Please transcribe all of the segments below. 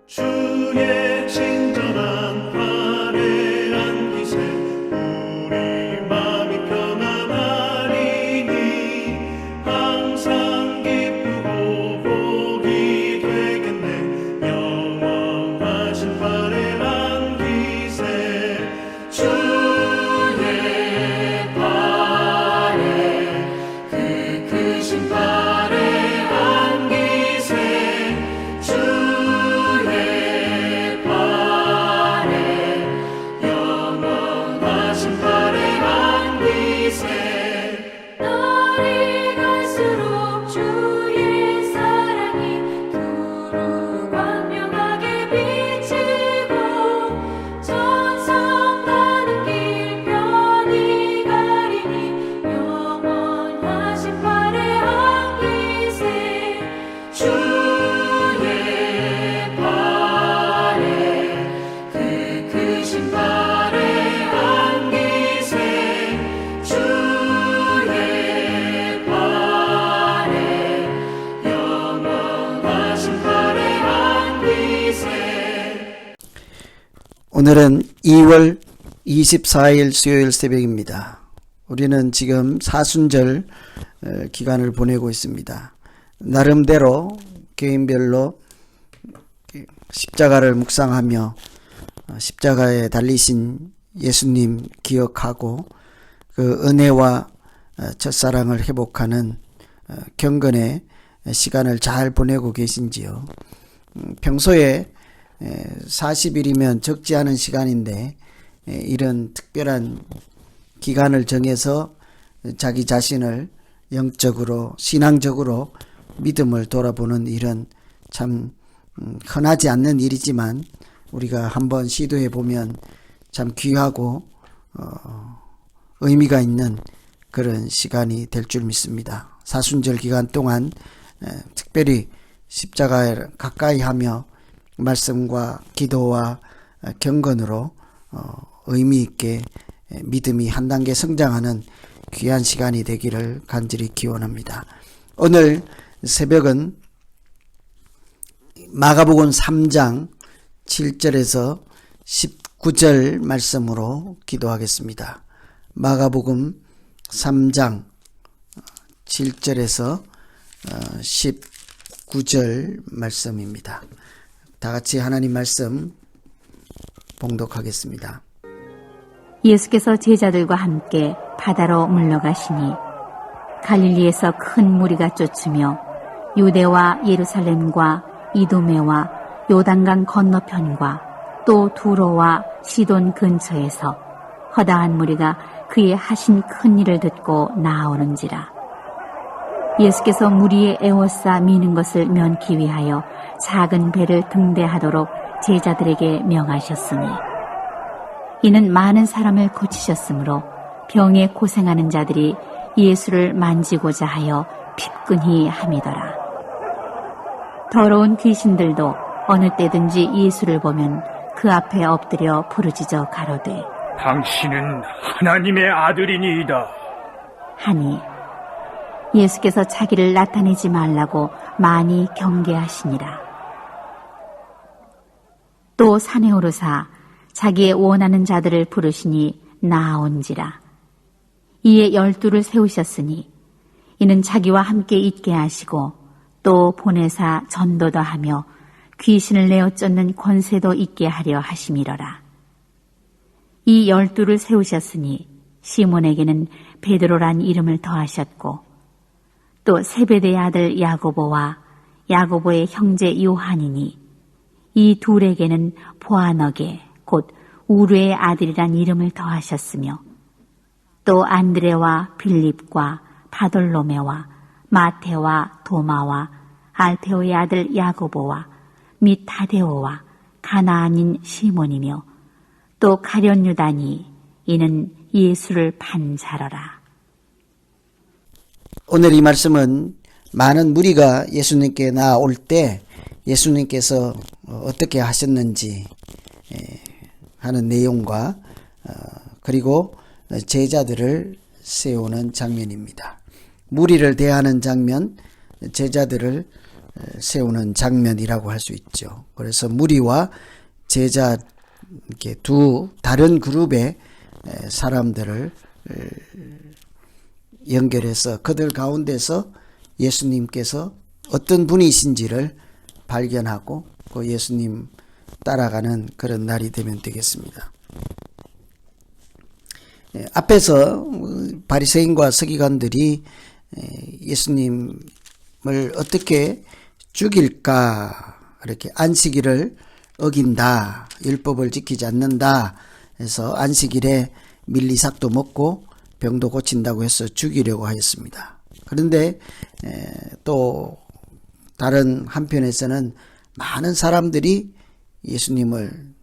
주의 친절한 화려한 기세 우리 마음이 편안하리니 항상 기쁘고 복이 되겠네. 영원하신 화려한 기세 주의 발에 그 크신 화려한 기세 날이 갈수록 주의 사랑이 두루 광명하게 비치고 천성 가는 길 편히 가리니 영원하신 화려한 기세 주의 발에 그 크신 화려한 기세 주의 발에 영원하신 화려한 기세. 오늘은 2월 24일 수요일 새벽입니다. 우리는 지금 사순절 기간을 보내고 있습니다. 나름대로 개인별로 십자가를 묵상하며 십자가에 달리신 예수님 기억하고 그 은혜와 첫사랑을 회복하는 경건의 시간을 잘 보내고 계신지요. 평소에 40일이면 적지 않은 시간인데 이런 특별한 기간을 정해서 자기 자신을 영적으로 신앙적으로 믿음을 돌아보는 일은 참 흔하지 않는 일이지만 우리가 한번 시도해 보면 참 귀하고 의미가 있는 그런 시간이 될 줄 믿습니다. 사순절 기간 동안 특별히 십자가에 가까이 하며 말씀과 기도와 경건으로 의미 있게 믿음이 한 단계 성장하는 귀한 시간이 되기를 간절히 기원합니다. 오늘 새벽은 마가복음 3장 7절에서 19절 말씀으로 기도하겠습니다. 마가복음 3장 7절에서 19절 말씀입니다. 다 같이 하나님 말씀 봉독하겠습니다. 예수께서 제자들과 함께 바다로 물러가시니 갈릴리에서 큰 무리가 쫓으며 유대와 예루살렘과 이두메와 요단강 건너편과 또 두로와 시돈 근처에서 허다한 무리가 그의 하신 큰 일을 듣고 나아오는지라. 예수께서 무리에 에워싸 미는 것을 면키 위하여 작은 배를 등대하도록 제자들에게 명하셨으니 이는 많은 사람을 고치셨으므로 병에 고생하는 자들이 예수를 만지고자 하여 핍근히 함이더라. 더러운 귀신들도 어느 때든지 예수를 보면 그 앞에 엎드려 부르짖어 가로되 당신은 하나님의 아들이니이다 하니 예수께서 자기를 나타내지 말라고 많이 경계하시니라. 또 산에 오르사 자기의 원하는 자들을 부르시니 나아온지라. 이에 12를 세우셨으니 이는 자기와 함께 있게 하시고 또 보내사 전도도 하며 귀신을 내어 쫓는 권세도 있게 하려 하심이러라. 이 12를 세우셨으니 시몬에게는 베드로란 이름을 더하셨고 또 세베대의 아들 야고보와 야고보의 형제 요한이니 이 둘에게는 보아너게 곧 우르의 아들이란 이름을 더하셨으며 또 안드레와 빌립과 바돌로메와 마테와 도마와 알페오의 아들 야고보와 및 타데오와 가나안인 시몬이며 또 가룟 유다니 이는 예수를 판 자러라. 오늘 이 말씀은 많은 무리가 예수님께 나올 때 예수님께서 어떻게 하셨는지 하는 내용과 그리고 제자들을 세우는 장면입니다. 무리를 대하는 장면, 제자들을 세우는 장면이라고 할 수 있죠. 그래서 무리와 제자 이렇게 두 다른 그룹의 사람들을 연결해서 그들 가운데서 예수님께서 어떤 분이신지를 발견하고 그 예수님 따라가는 그런 날이 되면 되겠습니다. 앞에서 바리새인과 서기관들이 예수님을 어떻게 죽일까, 이렇게 안식일을 어긴다, 율법을 지키지 않는다 해서 안식일에 밀리삭도 먹고 병도 고친다고 해서 죽이려고 하였습니다. 그런데 또 다른 한편에서는 많은 사람들이 예수님을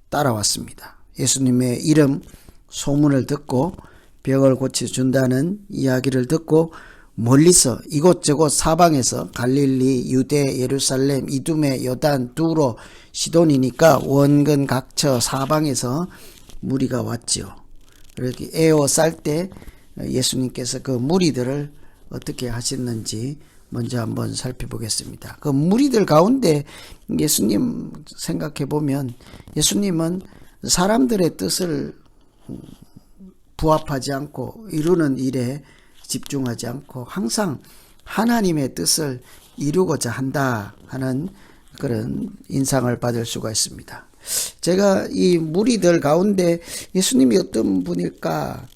따라왔습니다. 예수님의 이름 소문을 듣고 병을 고쳐준다는 이야기를 듣고 멀리서 이곳저곳 사방에서 갈릴리, 유대, 예루살렘, 이두메, 요단, 두로, 시돈이니까 원근 각처 사방에서 무리가 왔지요. 이렇게 에워쌀 때 예수님께서 그 무리들을 어떻게 하셨는지 먼저 한번 살펴보겠습니다. 그 무리들 가운데 예수님 생각해 보면 예수님은 사람들의 뜻을 부합하지 않고 이루는 일에 집중하지 않고 항상 하나님의 뜻을 이루고자 한다 하는 그런 인상을 받을 수가 있습니다. 제가 이 무리들 가운데 예수님이 어떤 분일까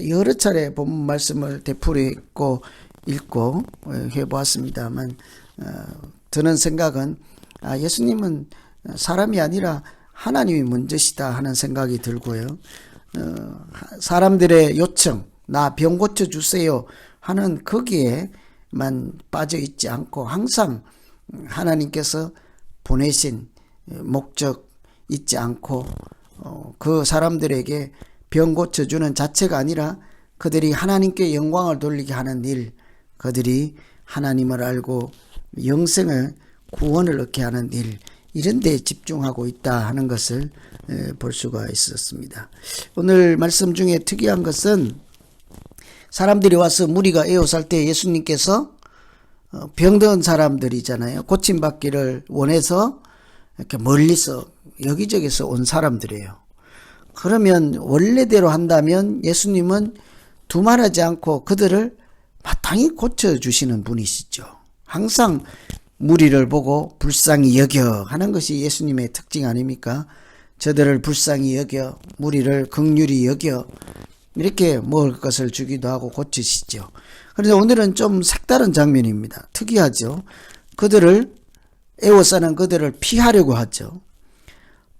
여러 차례 본문 말씀을 되풀이했고 읽고 해보았습니다만 드는 생각은 예수님은 사람이 아니라 하나님이 먼저시다 하는 생각이 들고요. 사람들의 요청, 나 병 고쳐주세요 하는 거기에만 빠져 있지 않고 항상 하나님께서 보내신 목적 잊지 않고 그 사람들에게 병 고쳐주는 자체가 아니라 그들이 하나님께 영광을 돌리게 하는 일, 그들이 하나님을 알고 영생을 구원을 얻게 하는 일, 이런 데에 집중하고 있다 하는 것을 볼 수가 있었습니다. 오늘 말씀 중에 특이한 것은 사람들이 와서 무리가 에워쌀 때 예수님께서 병든 사람들이잖아요. 고침받기를 원해서 이렇게 멀리서 여기저기서 온 사람들이에요. 그러면 원래대로 한다면 예수님은 두말하지 않고 그들을 마땅히 고쳐주시는 분이시죠. 항상 무리를 보고 불쌍히 여겨 하는 것이 예수님의 특징 아닙니까? 저들을 불쌍히 여겨, 무리를 긍휼히 여겨, 이렇게 먹을 것을 주기도 하고 고치시죠. 그런데 오늘은 좀 색다른 장면입니다. 특이하죠. 그들을 에워싸는 그들을 피하려고 하죠.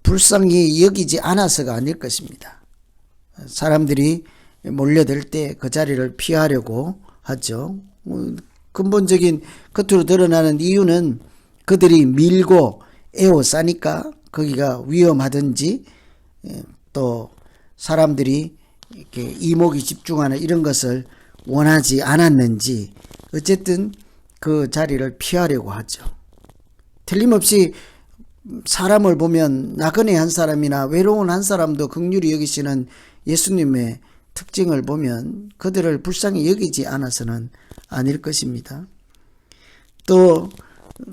불쌍히 여기지 않아서가 아닐 것입니다. 사람들이 몰려들 때 그 자리를 피하려고 하죠. 근본적인 겉으로 드러나는 이유는 그들이 밀고 에워싸니까 거기가 위험하든지 또 사람들이 이렇게 이목이 집중하는 이런 것을 원하지 않았는지 어쨌든 그 자리를 피하려고 하죠. 틀림없이 사람을 보면 나그네 한 사람이나 외로운 한 사람도 긍휼히 여기시는 예수님의 특징을 보면 그들을 불쌍히 여기지 않아서는 아닐 것입니다. 또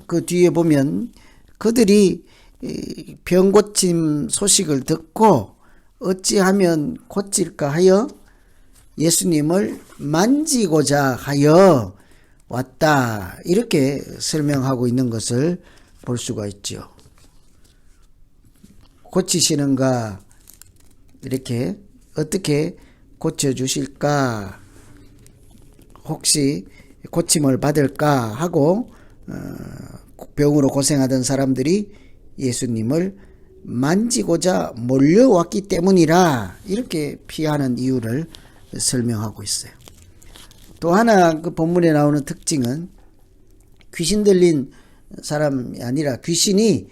그 뒤에 보면 그들이 병 고침 소식을 듣고 어찌하면 고칠까 하여 예수님을 만지고자 하여 왔다, 이렇게 설명하고 있는 것을 볼 수가 있죠. 고치시는가, 이렇게 어떻게 고쳐주실까, 혹시 고침을 받을까 하고 병으로 고생하던 사람들이 예수님을 만지고자 몰려왔기 때문이라, 이렇게 피하는 이유를 설명하고 있어요. 또 하나 그 본문에 나오는 특징은 귀신 들린 사람이 아니라 귀신이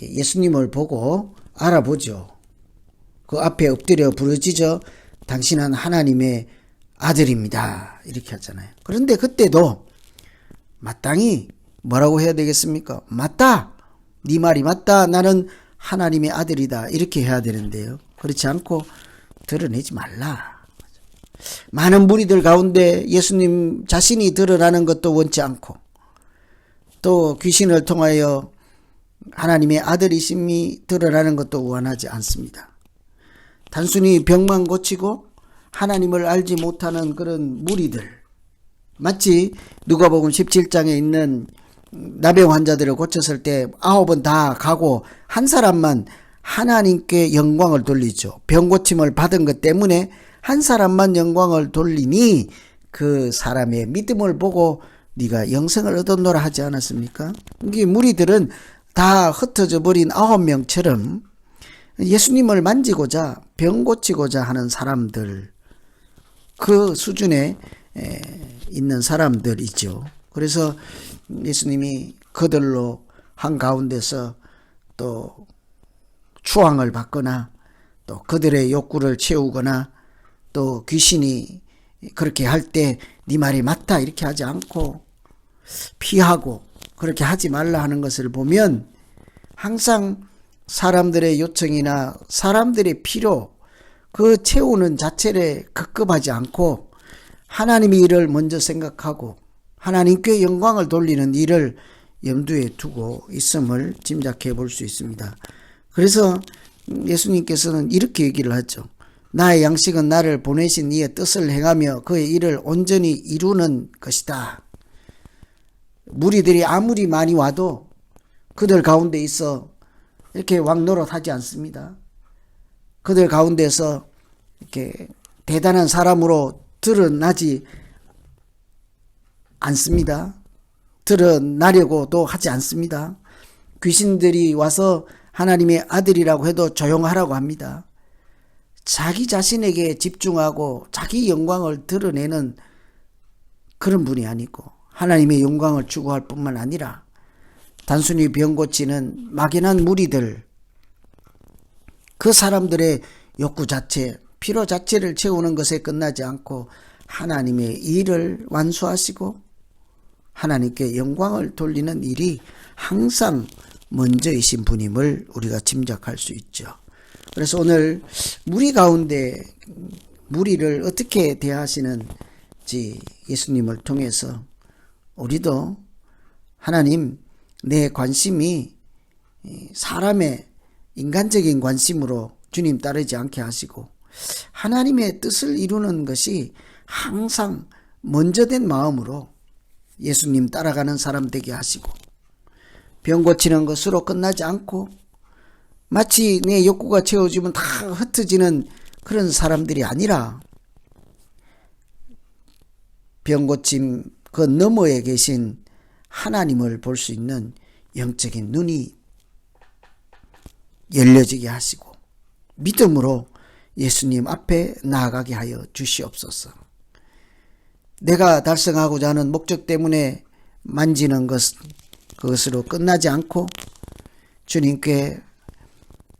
예수님을 보고 알아보죠. 그 앞에 엎드려 부르짖어 당신은 하나님의 아들입니다, 이렇게 하잖아요. 그런데 그때도 마땅히 뭐라고 해야 되겠습니까? 맞다, 네 말이 맞다, 나는 하나님의 아들이다, 이렇게 해야 되는데요. 그렇지 않고 드러내지 말라. 많은 무리들 가운데 예수님 자신이 드러나는 것도 원치 않고 또 귀신을 통하여 하나님의 아들이심이 드러나는 것도 원하지 않습니다. 단순히 병만 고치고 하나님을 알지 못하는 그런 무리들, 마치 누가복음 17장에 있는 나병 환자들을 고쳤을 때 9은 다 가고 한 사람만 하나님께 영광을 돌리죠. 병 고침을 받은 것 때문에 한 사람만 영광을 돌리니 그 사람의 믿음을 보고 네가 영생을 얻었노라 하지 않았습니까? 이게 무리들은 다 흩어져 버린 9명처럼 예수님을 만지고자 병 고치고자 하는 사람들, 그 수준에 있는 사람들이죠. 그래서 예수님이 그들로 한가운데서 또 추앙을 받거나 또 그들의 욕구를 채우거나 또 귀신이 그렇게 할 때 네 말이 맞다 이렇게 하지 않고 피하고 그렇게 하지 말라 하는 것을 보면 항상 사람들의 요청이나 사람들의 필요, 그 채우는 자체를 급급하지 않고 하나님의 일을 먼저 생각하고 하나님께 영광을 돌리는 일을 염두에 두고 있음을 짐작해 볼 수 있습니다. 그래서 예수님께서는 이렇게 얘기를 하죠. 나의 양식은 나를 보내신 이의 뜻을 행하며 그의 일을 온전히 이루는 것이다. 무리들이 아무리 많이 와도 그들 가운데 있어 이렇게 왕노릇하지 않습니다. 그들 가운데서 이렇게 대단한 사람으로 드러나지 않습니다. 드러나려고도 하지 않습니다. 귀신들이 와서 하나님의 아들이라고 해도 조용하라고 합니다. 자기 자신에게 집중하고 자기 영광을 드러내는 그런 분이 아니고 하나님의 영광을 추구할 뿐만 아니라 단순히 병 고치는 막연한 무리들, 그 사람들의 욕구 자체, 필요 자체를 채우는 것에 끝나지 않고 하나님의 일을 완수하시고 하나님께 영광을 돌리는 일이 항상 먼저이신 분임을 우리가 짐작할 수 있죠. 그래서 오늘 무리 가운데 무리를 어떻게 대하시는지 예수님을 통해서 우리도 하나님, 내 관심이 사람의 인간적인 관심으로 주님 따르지 않게 하시고 하나님의 뜻을 이루는 것이 항상 먼저 된 마음으로 예수님 따라가는 사람 되게 하시고 병 고치는 것으로 끝나지 않고 마치 내 욕구가 채워지면 다 흩어지는 그런 사람들이 아니라 병 고침 그 너머에 계신 하나님을 볼 수 있는 영적인 눈이 열려지게 하시고 믿음으로 예수님 앞에 나아가게 하여 주시옵소서. 내가 달성하고자 하는 목적 때문에 만지는 그것으로 끝나지 않고 주님께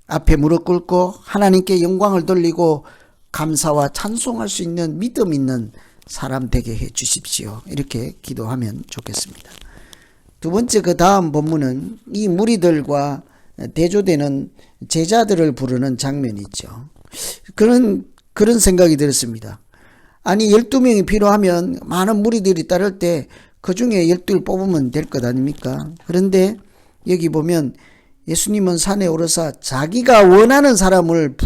앞에 무릎 꿇고 하나님께 영광을 돌리고 감사와 찬송할 수 있는 믿음 있는 사람 되게 해 주십시오. 이렇게 기도하면 좋겠습니다. 두 번째, 그 다음 본문은 이 무리들과 대조되는 제자들을 부르는 장면이 있죠. 그런 생각이 들었습니다. 아니 12명이 필요하면 많은 무리들이 따를 때 그 중에 12를 뽑으면 될 것 아닙니까? 그런데 여기 보면 예수님은 산에 오르사 자기가 원하는 사람을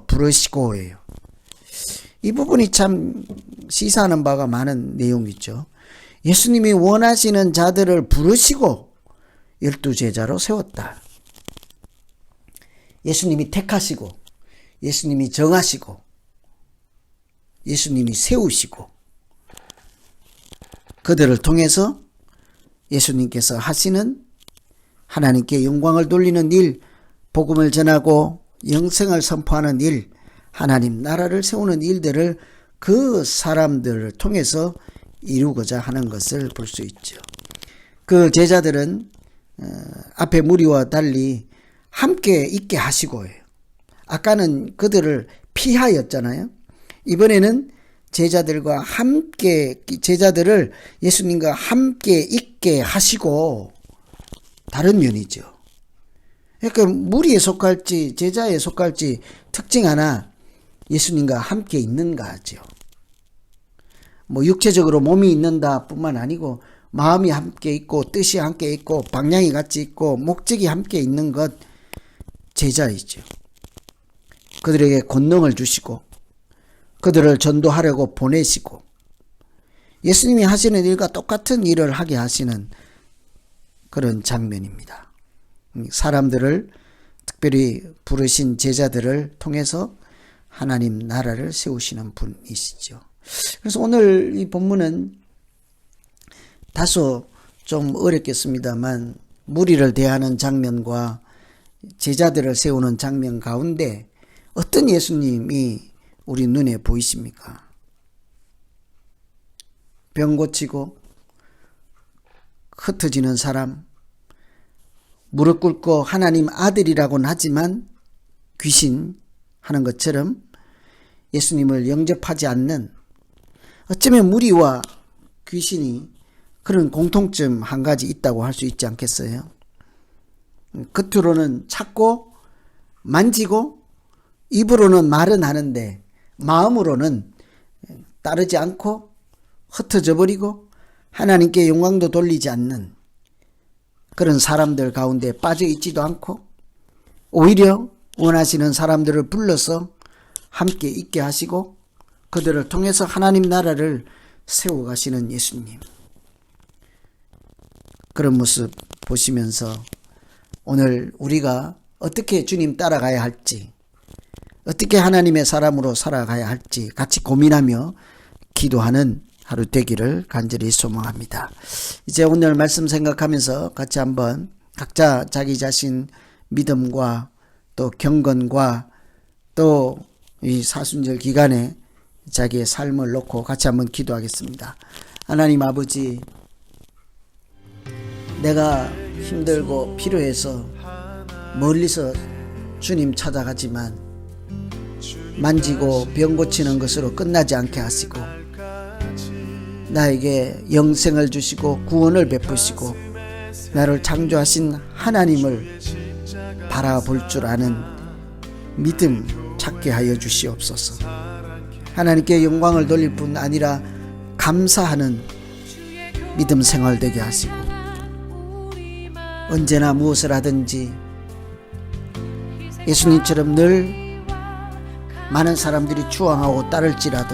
부르시고 해요. 이 부분이 참 시사하는 바가 많은 내용이죠. 예수님이 원하시는 자들을 부르시고 12제자로 세웠다. 예수님이 택하시고 예수님이 정하시고 예수님이 세우시고 그들을 통해서 예수님께서 하시는 하나님께 영광을 돌리는 일, 복음을 전하고 영생을 선포하는 일, 하나님 나라를 세우는 일들을 그 사람들을 통해서 이루고자 하는 것을 볼 수 있죠. 그 제자들은 앞에 무리와 달리 함께 있게 하시고 해요. 아까는 그들을 피하였잖아요. 이번에는 제자들과 함께, 제자들을 예수님과 함께 있게 하시고 다른 면이죠. 그러니까 무리에 속할지 제자에 속할지 특징 하나, 예수님과 함께 있는가 하죠. 뭐 육체적으로 몸이 있는다 뿐만 아니고 마음이 함께 있고 뜻이 함께 있고 방향이 같이 있고 목적이 함께 있는 것 제자이죠. 그들에게 권능을 주시고 그들을 전도하려고 보내시고 예수님이 하시는 일과 똑같은 일을 하게 하시는 그런 장면입니다. 사람들을 특별히 부르신 제자들을 통해서 하나님 나라를 세우시는 분이시죠. 그래서 오늘 이 본문은 다소 좀 어렵겠습니다만 무리를 대하는 장면과 제자들을 세우는 장면 가운데 어떤 예수님이 우리 눈에 보이십니까? 병 고치고 흩어지는 사람, 무릎 꿇고 하나님 아들이라고는 하지만 귀신 하는 것처럼 예수님을 영접하지 않는, 어쩌면 무리와 귀신이 그런 공통점 한 가지 있다고 할 수 있지 않겠어요? 겉으로는 찾고 만지고 입으로는 말은 하는데 마음으로는 따르지 않고 흩어져 버리고 하나님께 영광도 돌리지 않는 그런 사람들 가운데 빠져 있지도 않고 오히려 원하시는 사람들을 불러서 함께 있게 하시고 그들을 통해서 하나님 나라를 세워가시는 예수님. 그런 모습 보시면서 오늘 우리가 어떻게 주님 따라가야 할지, 어떻게 하나님의 사람으로 살아가야 할지 같이 고민하며 기도하는 하루 되기를 간절히 소망합니다. 이제 오늘 말씀 생각하면서 같이 한번 각자 자기 자신 믿음과 또 경건과 또 이 사순절 기간에 자기의 삶을 놓고 같이 한번 기도하겠습니다. 하나님 아버지, 내가 힘들고 필요해서 멀리서 주님 찾아가지만 만지고 병 고치는 것으로 끝나지 않게 하시고 나에게 영생을 주시고 구원을 베푸시고 나를 창조하신 하나님을 바라볼 줄 아는 믿음 찾게 하여 주시옵소서. 하나님께 영광을 돌릴 뿐 아니라 감사하는 믿음 생활 되게 하시고 언제나 무엇을 하든지 예수님처럼 늘 많은 사람들이 추앙하고 따를지라도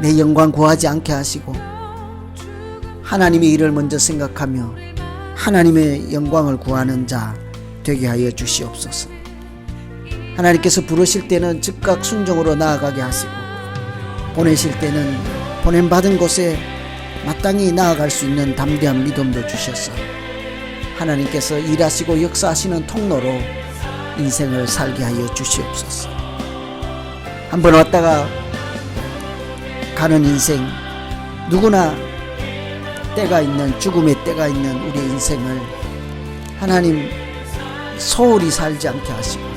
내 영광 구하지 않게 하시고 하나님의 일을 먼저 생각하며 하나님의 영광을 구하는 자 되게 하여 주시옵소서. 하나님께서 부르실 때는 즉각 순종으로 나아가게 하시고 보내실 때는 보냄받은 곳에 마땅히 나아갈 수 있는 담대한 믿음도 주셔서 하나님께서 일하시고 역사하시는 통로로 인생을 살게 하여 주시옵소서. 한번 왔다가 가는 인생, 누구나 때가 있는, 죽음의 때가 있는 우리의 인생을 하나님 소홀히 살지 않게 하시고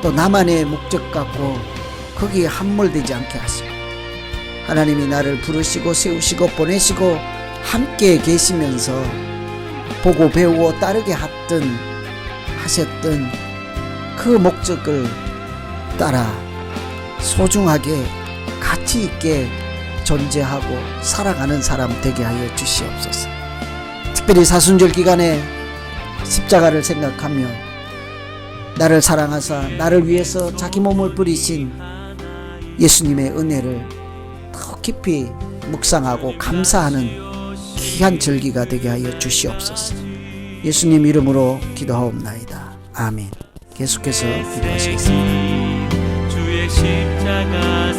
또 나만의 목적 갖고 거기에 함몰되지 않게 하시고 하나님이 나를 부르시고 세우시고 보내시고 함께 계시면서 보고 배우고 따르게 하셨던 그 목적을 따라 소중하게 가치 있게 존재하고 살아가는 사람 되게 하여 주시옵소서. 특별히 사순절 기간에 십자가를 생각하며 나를 사랑하사 나를 위해서 자기 몸을 뿌리신 예수님의 은혜를 더 깊이 묵상하고 감사하는 귀한 절기가 되게 하여 주시옵소서. 예수님 이름으로 기도하옵나이다. 아멘. 계속해서 기도하시겠습니다. 주의 십자가